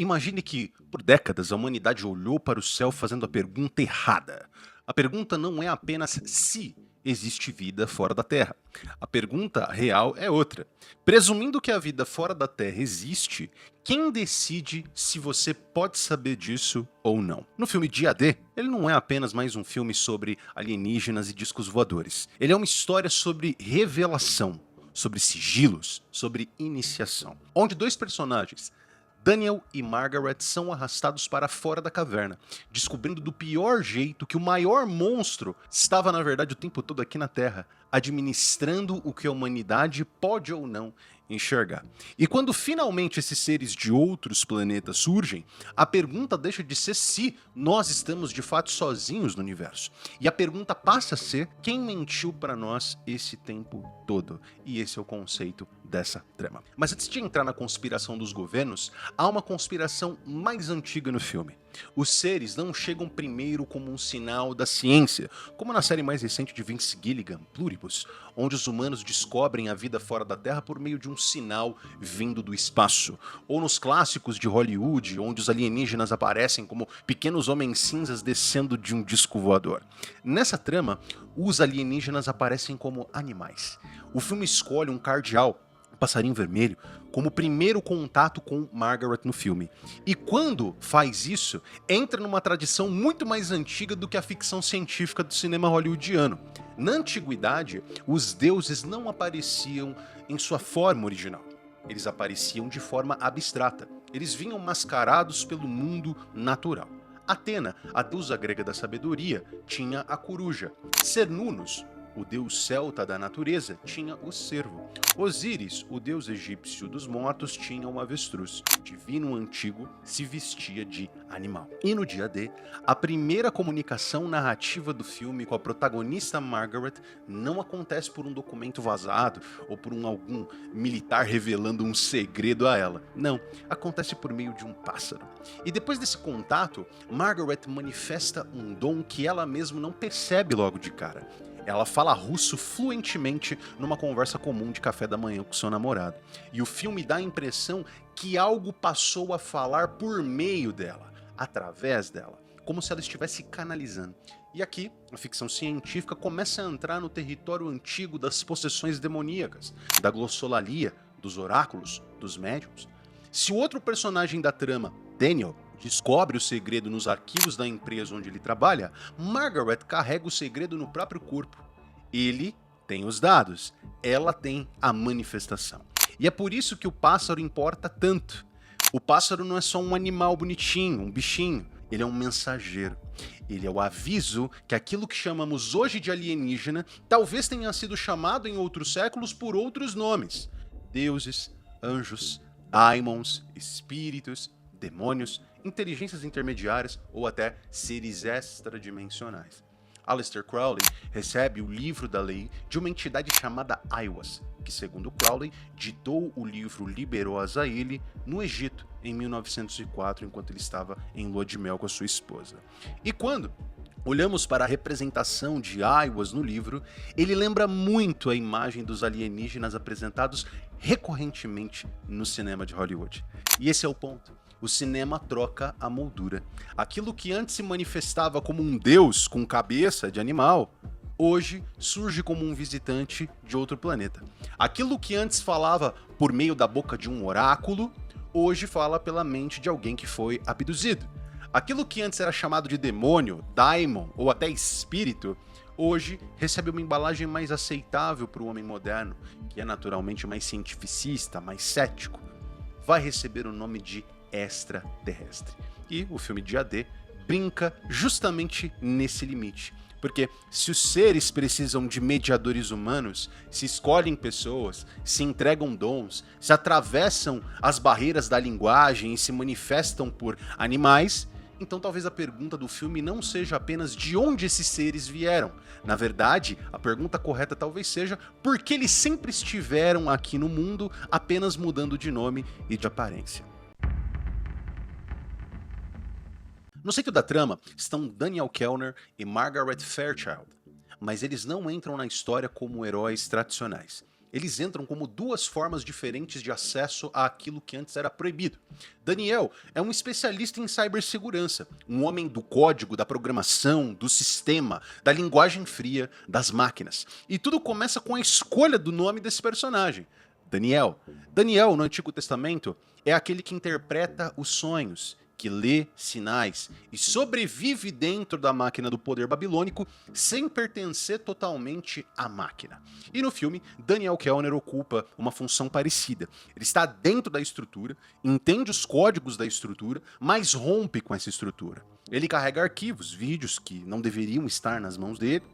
Imagine que, por décadas, a humanidade olhou para o céu fazendo a pergunta errada. A pergunta não é apenas se existe vida fora da Terra. A pergunta real é outra. Presumindo que a vida fora da Terra existe, quem decide se você pode saber disso ou não? No filme Dia D, ele não é apenas mais um filme sobre alienígenas e discos voadores. Ele é uma história sobre revelação, sobre sigilos, sobre iniciação. Onde dois personagens, Daniel e Margaret, são arrastados para fora da caverna, descobrindo do pior jeito que o maior monstro estava na verdade o tempo todo aqui na Terra, administrando o que a humanidade pode ou não enxergar. E quando finalmente esses seres de outros planetas surgem, a pergunta deixa de ser se nós estamos de fato sozinhos no universo. E a pergunta passa a ser quem mentiu para nós esse tempo todo. E esse é o conceito dessa trama. Mas antes de entrar na conspiração dos governos, há uma conspiração mais antiga no filme. Os seres não chegam primeiro como um sinal da ciência, como na série mais recente de Vince Gilligan, Pluribus, onde os humanos descobrem a vida fora da Terra por meio de um sinal vindo do espaço, ou nos clássicos de Hollywood, onde os alienígenas aparecem como pequenos homens cinzas descendo de um disco voador. Nessa trama, os alienígenas aparecem como animais. O filme escolhe um cardeal, passarinho vermelho, como primeiro contato com Margaret no filme. E quando faz isso, entra numa tradição muito mais antiga do que a ficção científica do cinema hollywoodiano. Na antiguidade, os deuses não apareciam em sua forma original. Eles apareciam de forma abstrata. Eles vinham mascarados pelo mundo natural. Atena, a deusa grega da sabedoria, tinha a coruja. Cernunnos, o deus celta da natureza, tinha o cervo. Osíris, o deus egípcio dos mortos, tinha um avestruz. O divino antigo se vestia de animal. E no Dia D, a primeira comunicação narrativa do filme com a protagonista Margaret não acontece por um documento vazado ou por algum militar revelando um segredo a ela. Não, acontece por meio de um pássaro. E depois desse contato, Margaret manifesta um dom que ela mesma não percebe logo de cara. Ela fala russo fluentemente numa conversa comum de café da manhã com seu namorado. E o filme dá a impressão que algo passou a falar por meio dela, através dela, como se ela estivesse canalizando. E aqui, a ficção científica começa a entrar no território antigo das possessões demoníacas, da glossolalia, dos oráculos, dos médiums. Se o outro personagem da trama, Daniel, descobre o segredo nos arquivos da empresa onde ele trabalha, Margaret carrega o segredo no próprio corpo. Ele tem os dados, ela tem a manifestação. E é por isso que o pássaro importa tanto. O pássaro não é só um animal bonitinho, um bichinho, ele é um mensageiro. Ele é o aviso que aquilo que chamamos hoje de alienígena talvez tenha sido chamado em outros séculos por outros nomes. Deuses, anjos, daimons, espíritos, demônios, inteligências intermediárias ou até seres extradimensionais. Aleister Crowley recebe o livro da lei de uma entidade chamada Aiwass, que, segundo Crowley, ditou o livro Liber-Oz a ele no Egito em 1904, enquanto ele estava em lua de mel com a sua esposa. E quando olhamos para a representação de Aiwass no livro, ele lembra muito a imagem dos alienígenas apresentados recorrentemente no cinema de Hollywood. E esse é o ponto. O cinema troca a moldura. Aquilo que antes se manifestava como um deus com cabeça de animal, hoje surge como um visitante de outro planeta. Aquilo que antes falava por meio da boca de um oráculo, hoje fala pela mente de alguém que foi abduzido. Aquilo que antes era chamado de demônio, daimon ou até espírito, hoje recebe uma embalagem mais aceitável para o homem moderno, que é naturalmente mais cientificista, mais cético. Vai receber o nome de extraterrestre. E o filme Dia D brinca justamente nesse limite. Porque se os seres precisam de mediadores humanos, se escolhem pessoas, se entregam dons, se atravessam as barreiras da linguagem e se manifestam por animais, então talvez a pergunta do filme não seja apenas de onde esses seres vieram. Na verdade, a pergunta correta talvez seja por que eles sempre estiveram aqui no mundo, apenas mudando de nome e de aparência. No centro da trama estão Daniel Kellner e Margaret Fairchild, mas eles não entram na história como heróis tradicionais. Eles entram como duas formas diferentes de acesso àquilo que antes era proibido. Daniel é um especialista em cibersegurança, um homem do código, da programação, do sistema, da linguagem fria, das máquinas. E tudo começa com a escolha do nome desse personagem. Daniel. Daniel, no Antigo Testamento, é aquele que interpreta os sonhos, que lê sinais e sobrevive dentro da máquina do poder babilônico sem pertencer totalmente à máquina. E no filme, Daniel Kellner ocupa uma função parecida. Ele está dentro da estrutura, entende os códigos da estrutura, mas rompe com essa estrutura. Ele carrega arquivos, vídeos que não deveriam estar nas mãos dele,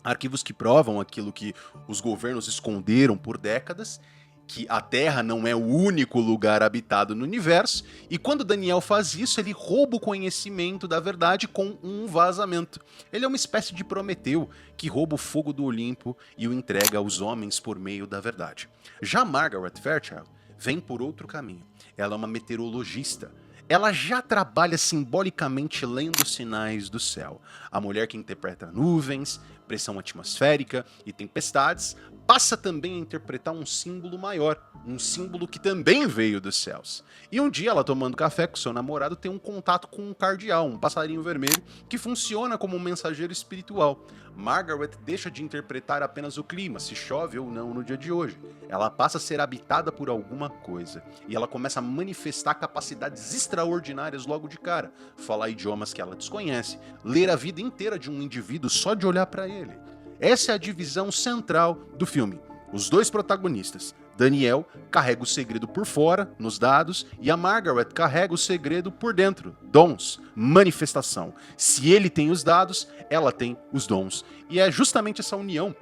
arquivos que provam aquilo que os governos esconderam por décadas, que a Terra não é o único lugar habitado no universo, e quando Daniel faz isso, ele rouba o conhecimento da verdade com um vazamento. Ele é uma espécie de Prometeu, que rouba o fogo do Olimpo e o entrega aos homens por meio da verdade. Já Margaret Fairchild vem por outro caminho. Ela é uma meteorologista. Ela já trabalha simbolicamente lendo sinais do céu. A mulher que interpreta nuvens, pressão atmosférica e tempestades, passa também a interpretar um símbolo maior, um símbolo que também veio dos céus. E um dia, ela tomando café com seu namorado, tem um contato com um cardeal, um passarinho vermelho, que funciona como um mensageiro espiritual. Margaret deixa de interpretar apenas o clima, se chove ou não no dia de hoje. Ela passa a ser habitada por alguma coisa. E ela começa a manifestar capacidades extraordinárias logo de cara. Falar idiomas que ela desconhece, ler a vida inteira de um indivíduo só de olhar para ele. Essa é a divisão central do filme. Os dois protagonistas, Daniel carrega o segredo por fora, nos dados, e a Margaret carrega o segredo por dentro, dons, manifestação. Se ele tem os dados, ela tem os dons. E é justamente essa união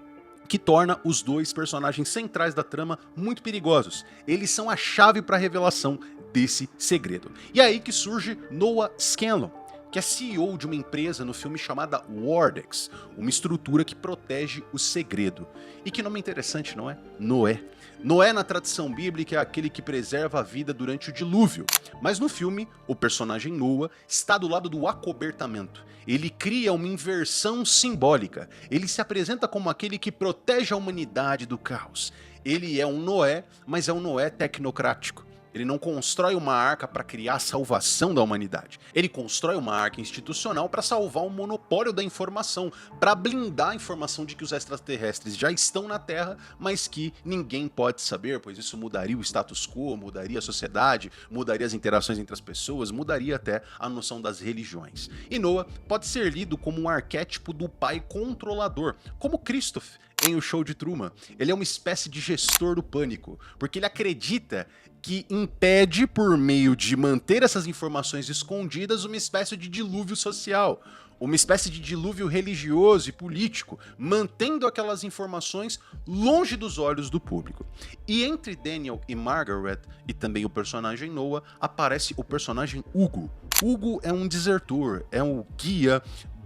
que torna os dois personagens centrais da trama muito perigosos. Eles são a chave para a revelação desse segredo. E é aí que surge Noah Scanlon, que é CEO de uma empresa no filme chamada Wardex, uma estrutura que protege o segredo. E que nome interessante, não é? Noé. Noé, na tradição bíblica, é aquele que preserva a vida durante o dilúvio. Mas no filme, o personagem Noah está do lado do acobertamento. Ele cria uma inversão simbólica. Ele se apresenta como aquele que protege a humanidade do caos. Ele é um Noé, mas é um Noé tecnocrático. Ele não constrói uma arca para criar a salvação da humanidade. Ele constrói uma arca institucional para salvar o monopólio da informação, para blindar a informação de que os extraterrestres já estão na Terra, mas que ninguém pode saber, pois isso mudaria o status quo, mudaria a sociedade, mudaria as interações entre as pessoas, mudaria até a noção das religiões. E Noah pode ser lido como um arquétipo do pai controlador, como Christoph em O Show de Truman. Ele é uma espécie de gestor do pânico, porque ele acredita que impede, por meio de manter essas informações escondidas, uma espécie de dilúvio social, uma espécie de dilúvio religioso e político, mantendo aquelas informações longe dos olhos do público. E entre Daniel e Margaret, e também o personagem Noah, aparece o personagem Hugo. Hugo é um desertor, é um guia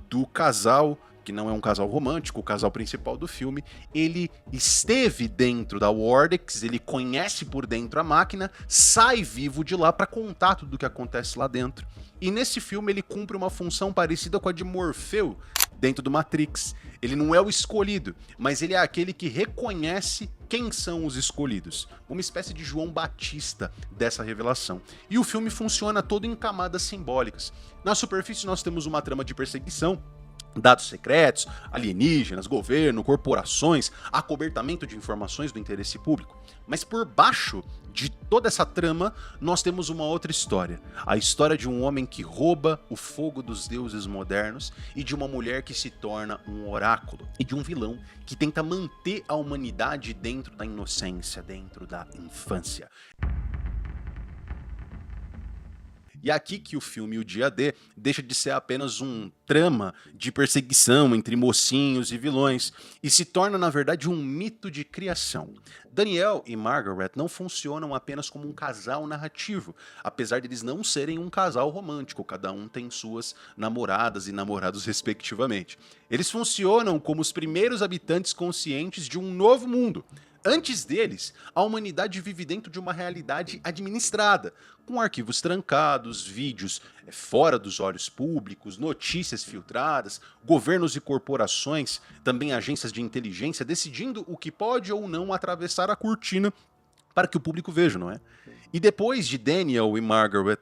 do casal, que não é um casal romântico, o casal principal do filme. Ele esteve dentro da Wardex, ele conhece por dentro a máquina, sai vivo de lá para contar tudo o que acontece lá dentro. E nesse filme ele cumpre uma função parecida com a de Morfeu dentro do Matrix. Ele não é o escolhido, mas ele é aquele que reconhece quem são os escolhidos. Uma espécie de João Batista dessa revelação. E o filme funciona todo em camadas simbólicas. Na superfície nós temos uma trama de perseguição, dados secretos, alienígenas, governo, corporações, acobertamento de informações do interesse público. Mas por baixo de toda essa trama, nós temos uma outra história. A história de um homem que rouba o fogo dos deuses modernos e de uma mulher que se torna um oráculo. E de um vilão que tenta manter a humanidade dentro da inocência, dentro da infância. E aqui que o filme O Dia D deixa de ser apenas um trama de perseguição entre mocinhos e vilões e se torna, na verdade, um mito de criação. Daniel e Margaret não funcionam apenas como um casal narrativo, apesar de eles não serem um casal romântico, cada um tem suas namoradas e namorados respectivamente. Eles funcionam como os primeiros habitantes conscientes de um novo mundo. Antes deles, a humanidade vive dentro de uma realidade administrada, com arquivos trancados, vídeos fora dos olhos públicos, notícias filtradas, governos e corporações, também agências de inteligência decidindo o que pode ou não atravessar a cortina para que o público veja, não é? E depois de Daniel e Margaret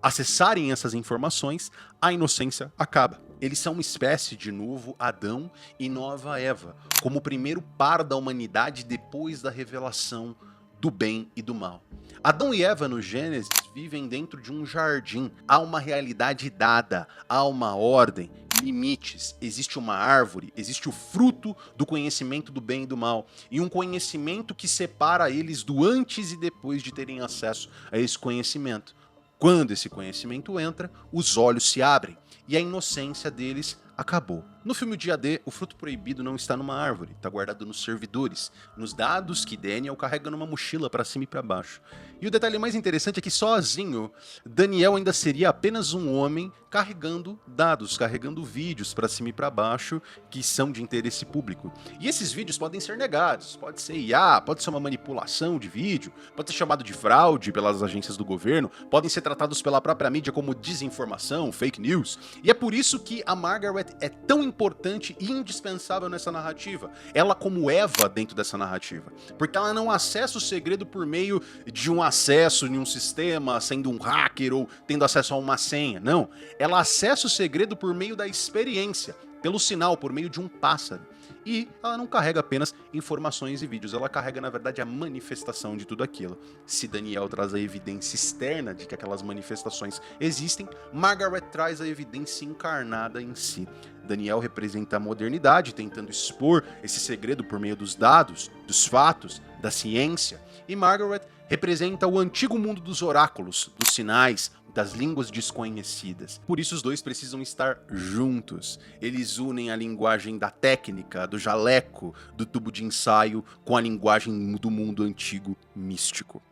acessarem essas informações, a inocência acaba. Eles são uma espécie de novo Adão e nova Eva, como o primeiro par da humanidade depois da revelação do bem e do mal. Adão e Eva no Gênesis vivem dentro de um jardim. Há uma realidade dada, há uma ordem, limites, existe uma árvore, existe o fruto do conhecimento do bem e do mal, e um conhecimento que separa eles do antes e depois de terem acesso a esse conhecimento. Quando esse conhecimento entra, os olhos se abrem e a inocência deles acabou. No filme O Dia D, o fruto proibido não está numa árvore, está guardado nos servidores, nos dados que Daniel carrega numa mochila para cima e para baixo. E o detalhe mais interessante é que sozinho, Daniel ainda seria apenas um homem carregando dados, carregando vídeos para cima e para baixo que são de interesse público. E esses vídeos podem ser negados, pode ser IA, pode ser uma manipulação de vídeo, pode ser chamado de fraude pelas agências do governo, podem ser tratados pela própria mídia como desinformação, fake news. E é por isso que a Margaret é tão importante e indispensável nessa narrativa. Ela como Eva dentro dessa narrativa. Porque ela não acessa o segredo por meio de um acesso em um sistema, sendo um hacker ou tendo acesso a uma senha. Não. Ela acessa o segredo por meio da experiência, pelo sinal, por meio de um pássaro. E ela não carrega apenas informações e vídeos, ela carrega, na verdade, a manifestação de tudo aquilo. Se Daniel traz a evidência externa de que aquelas manifestações existem, Margaret traz a evidência encarnada em si. Daniel representa a modernidade, tentando expor esse segredo por meio dos dados, dos fatos, da ciência. E Margaret representa o antigo mundo dos oráculos, dos sinais, das línguas desconhecidas. Por isso os dois precisam estar juntos. Eles unem a linguagem da técnica, do jaleco, do tubo de ensaio, com a linguagem do mundo antigo místico.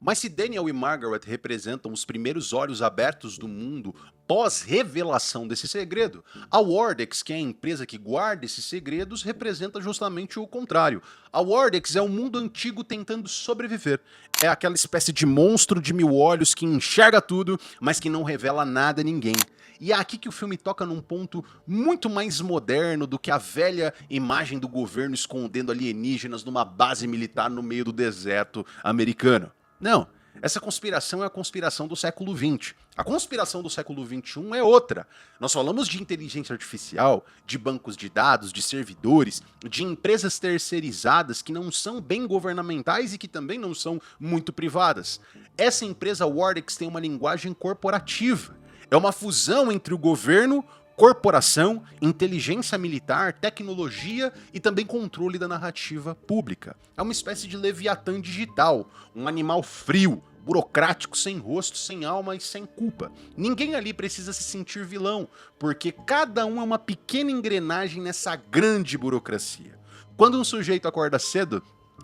Mas se Daniel e Margaret representam os primeiros olhos abertos do mundo pós-revelação desse segredo, a Wardex, que é a empresa que guarda esses segredos, representa justamente o contrário. A Wardex é o mundo antigo tentando sobreviver. É aquela espécie de monstro de mil olhos que enxerga tudo, mas que não revela nada a ninguém. E é aqui que o filme toca num ponto muito mais moderno do que a velha imagem do governo escondendo alienígenas numa base militar no meio do deserto americano. Não, essa conspiração é a conspiração do século XX. A conspiração do século XXI é outra. Nós falamos de inteligência artificial, de bancos de dados, de servidores, de empresas terceirizadas que não são bem governamentais e que também não são muito privadas. Essa empresa Wardex tem uma linguagem corporativa. É uma fusão entre o governo, corporação, inteligência militar, tecnologia e também controle da narrativa pública. É uma espécie de Leviatã digital, um animal frio, burocrático, sem rosto, sem alma e sem culpa. Ninguém ali precisa se sentir vilão, porque cada um é uma pequena engrenagem nessa grande burocracia. Quando um sujeito acorda cedo,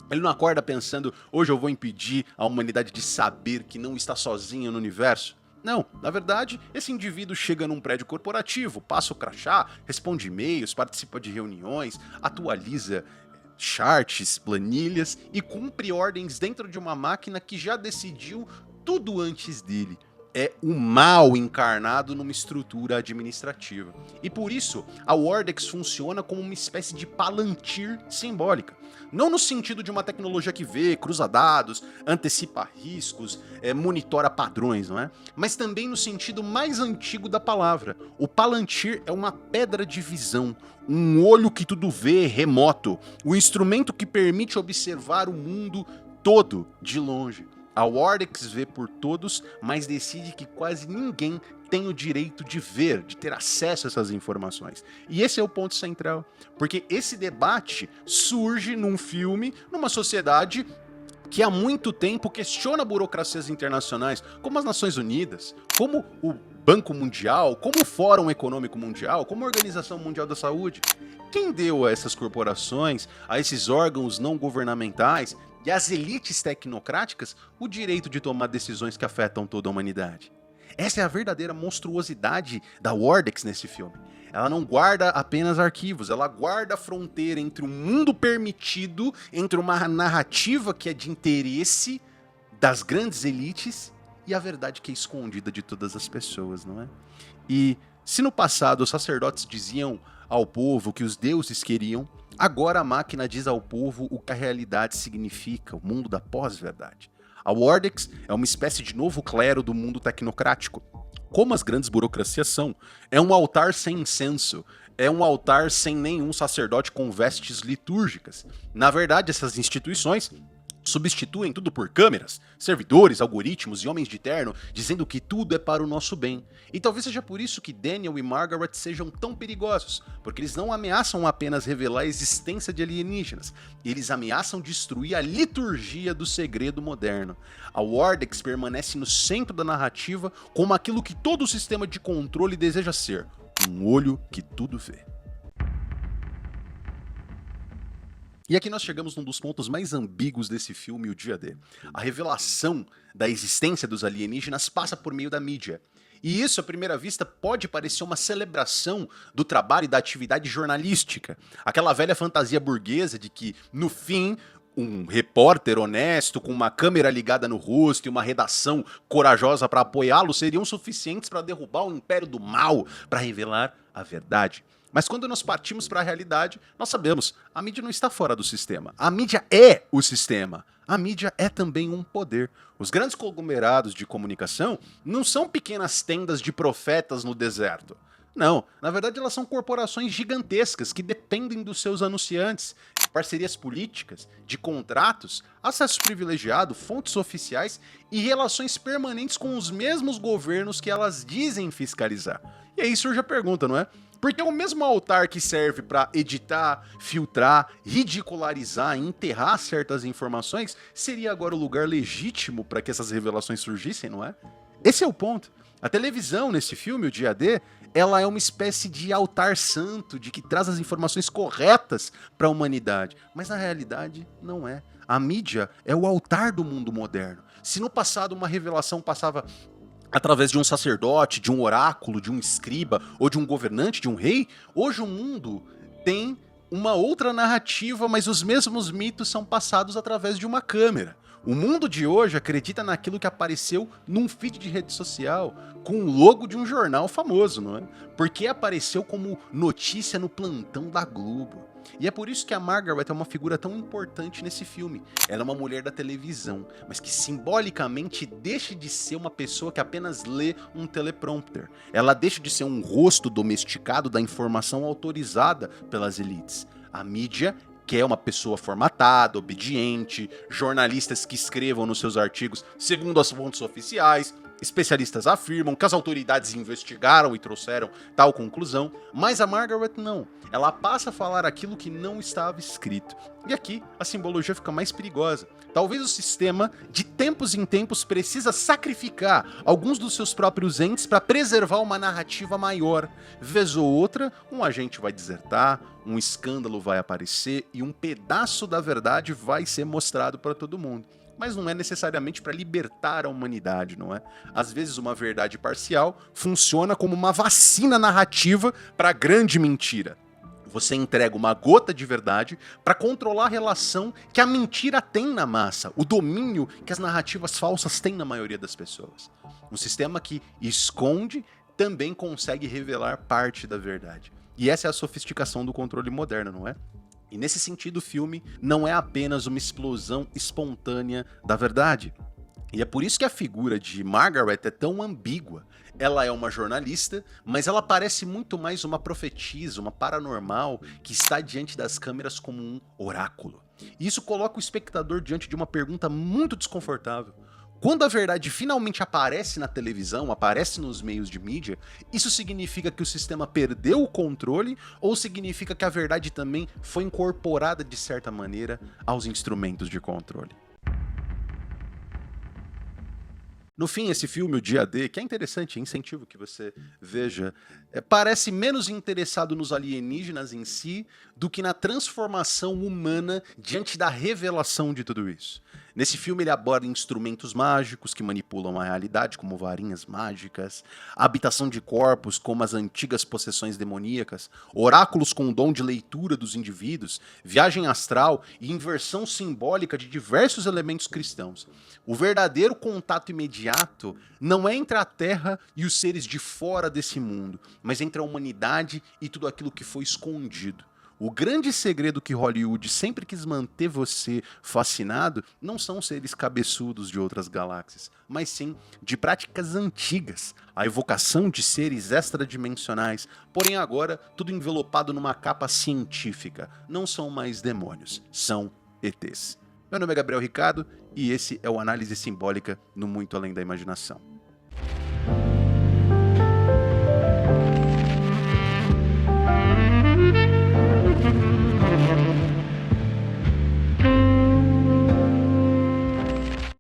ele não acorda pensando, hoje eu vou impedir a humanidade de saber que não está sozinha no universo. Não, na verdade, esse indivíduo chega num prédio corporativo, passa o crachá, responde e-mails, participa de reuniões, atualiza charts, planilhas e cumpre ordens dentro de uma máquina que já decidiu tudo antes dele. É o mal encarnado numa estrutura administrativa. E por isso, a Wardex funciona como uma espécie de Palantir simbólica. Não no sentido de uma tecnologia que vê, cruza dados, antecipa riscos, monitora padrões, não é? Mas também no sentido mais antigo da palavra. O Palantir é uma pedra de visão, um olho que tudo vê remoto, o instrumento que permite observar o mundo todo de longe. A Wardex vê por todos, mas decide que quase ninguém tem o direito de ver, de ter acesso a essas informações. E esse é o ponto central, porque esse debate surge num filme, numa sociedade que há muito tempo questiona burocracias internacionais, como as Nações Unidas, como o Banco Mundial, como o Fórum Econômico Mundial, como a Organização Mundial da Saúde. Quem deu a essas corporações, a esses órgãos não governamentais e às elites tecnocráticas o direito de tomar decisões que afetam toda a humanidade? Essa é a verdadeira monstruosidade da Wardex nesse filme. ela não guarda apenas arquivos, ela guarda a fronteira entre o mundo permitido, entre uma narrativa que é de interesse das grandes elites e a verdade que é escondida de todas as pessoas, não é? E se no passado os sacerdotes diziam ao povo o que os deuses queriam, agora a máquina diz ao povo o que a realidade significa, o mundo da pós-verdade. A Wordex é uma espécie de novo clero do mundo tecnocrático. Como as grandes burocracias são, é um altar sem incenso, é um altar sem nenhum sacerdote com vestes litúrgicas. Na verdade, essas instituições substituem tudo por câmeras, servidores, algoritmos e homens de terno, dizendo que tudo é para o nosso bem. E talvez seja por isso que Daniel e Margaret sejam tão perigosos, porque eles não ameaçam apenas revelar a existência de alienígenas, eles ameaçam destruir a liturgia do segredo moderno. A Wordex permanece no centro da narrativa como aquilo que todo o sistema de controle deseja ser, um olho que tudo vê. E aqui nós chegamos num dos pontos mais ambíguos desse filme, o Dia D. A revelação da existência dos alienígenas passa por meio da mídia. E isso, à primeira vista, pode parecer uma celebração do trabalho e da atividade jornalística. Aquela velha fantasia burguesa de que, no fim, um repórter honesto, com uma câmera ligada no rosto e uma redação corajosa para apoiá-lo seriam suficientes para derrubar o império do mal, para revelar a verdade. Mas quando nós partimos para a realidade, nós sabemos, a mídia não está fora do sistema. A mídia é o sistema. A mídia é também um poder. Os grandes conglomerados de comunicação não são pequenas tendas de profetas no deserto. Não, na verdade elas são corporações gigantescas que dependem dos seus anunciantes, de parcerias políticas, de contratos, acesso privilegiado, fontes oficiais e relações permanentes com os mesmos governos que elas dizem fiscalizar. E aí surge a pergunta, não é? Porque o mesmo altar que serve para editar, filtrar, ridicularizar e enterrar certas informações seria agora o lugar legítimo para que essas revelações surgissem, não é? Esse é o ponto. A televisão, nesse filme, o Dia D, ela é uma espécie de altar santo, de que traz as informações corretas para a humanidade. Mas na realidade, não é. A mídia é o altar do mundo moderno. Se no passado uma revelação passava através de um sacerdote, de um oráculo, de um escriba ou de um governante, de um rei, hoje o mundo tem uma outra narrativa, mas os mesmos mitos são passados através de uma câmera. O mundo de hoje acredita naquilo que apareceu num feed de rede social, com o logo de um jornal famoso, não é? Porque apareceu como notícia no plantão da Globo. E é por isso que a Margaret é uma figura tão importante nesse filme. Ela é uma mulher da televisão, mas que simbolicamente deixa de ser uma pessoa que apenas lê um teleprompter. Ela deixa de ser um rosto domesticado da informação autorizada pelas elites. A mídia quer uma pessoa formatada, obediente, jornalistas que escrevam nos seus artigos segundo as fontes oficiais. Especialistas afirmam que as autoridades investigaram e trouxeram tal conclusão, mas a Margaret não. Ela passa a falar aquilo que não estava escrito. E aqui a simbologia fica mais perigosa. Talvez o sistema, de tempos em tempos, precisa sacrificar alguns dos seus próprios entes para preservar uma narrativa maior. Vez ou outra, um agente vai desertar, um escândalo vai aparecer e um pedaço da verdade vai ser mostrado para todo mundo. Mas não é necessariamente para libertar a humanidade, não é? Às vezes uma verdade parcial funciona como uma vacina narrativa para a grande mentira. Você entrega uma gota de verdade para controlar a relação que a mentira tem na massa, o domínio que as narrativas falsas têm na maioria das pessoas. Um sistema que esconde também consegue revelar parte da verdade. E essa é a sofisticação do controle moderno, não é? E nesse sentido, o filme não é apenas uma explosão espontânea da verdade. E é por isso que a figura de Margaret é tão ambígua. Ela é uma jornalista, mas ela parece muito mais uma profetisa, uma paranormal, que está diante das câmeras como um oráculo. E isso coloca o espectador diante de uma pergunta muito desconfortável. Quando a verdade finalmente aparece na televisão, aparece nos meios de mídia, isso significa que o sistema perdeu o controle ou significa que a verdade também foi incorporada de certa maneira aos instrumentos de controle? No fim, esse filme, o Dia D, que é interessante, incentivo que você veja, parece menos interessado nos alienígenas em si do que na transformação humana diante da revelação de tudo isso. Nesse filme ele aborda instrumentos mágicos que manipulam a realidade, como varinhas mágicas, a habitação de corpos, como as antigas possessões demoníacas, oráculos com o dom de leitura dos indivíduos, viagem astral e inversão simbólica de diversos elementos cristãos. O verdadeiro contato imediato não é entre a Terra e os seres de fora desse mundo, mas entre a humanidade e tudo aquilo que foi escondido. O grande segredo que Hollywood sempre quis manter você fascinado não são seres cabeçudos de outras galáxias, mas sim de práticas antigas, a evocação de seres extradimensionais, porém agora tudo envelopado numa capa científica. Não são mais demônios, são ETs. Meu nome é Gabriel Ricardo e esse é o Análise Simbólica no Muito Além da Imaginação.